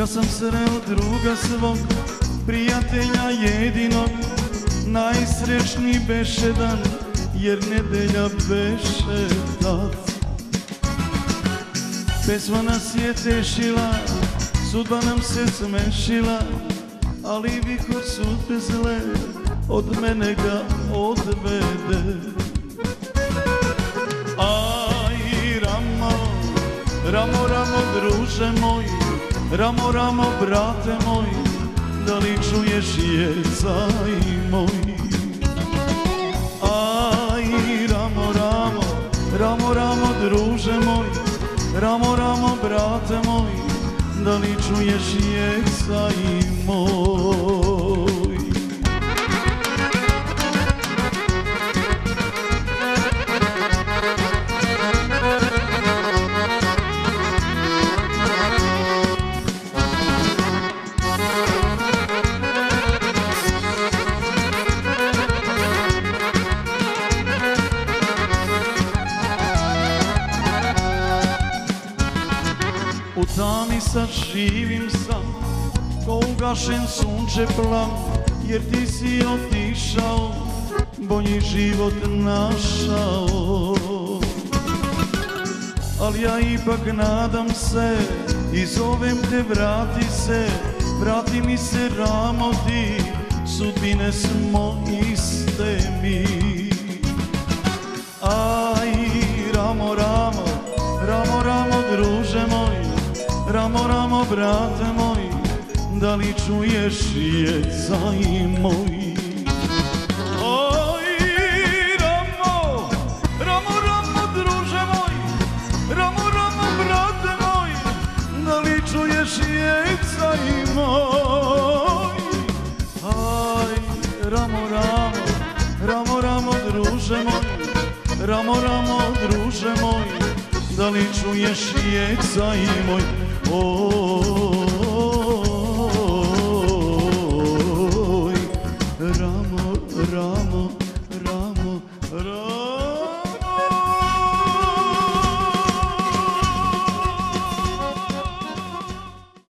Da sam sreo druga svog, prijatelja jedinog, najsrećniji beše dan, jer nedelja beše tad. Pesma nas je tešila, sudba nam se smešila, ali vihor sudbe zle od mene ga odvede. Aj, Ramo, Ramo, Ramo, druže moj, Ramo, Ramo, brate moj, da li čuješ jecaj moj? Aj, Ramo, Ramo, Ramo, Ramo, druže moj, Ramo, Ramo, brate moj, da li čuješ jecaj moj? U tami sad živim sam, ko ugašen sunče plam, jer ti si otišao, bolji život našao. Ali ja ipak nadam se i zovem te, vrati se, vrati mi se Ramo ti, sudbine smo iste mi. Aj, Ramo, Ramo, Ramo, Ramo, druže moj, Ramo, Ramo, brate moj, da li čuješ jecaj moj? Oj, Ramo, Ramo, Ramo, druže moj, Ramo, Ramo, brate moj, da li čuješ jecaj moj? Aj, Ramo, Ramo, Ramo, Ramo, druže moj, Ramo, Ramo, druže moj, da li čuješ jecaj moj? Oh.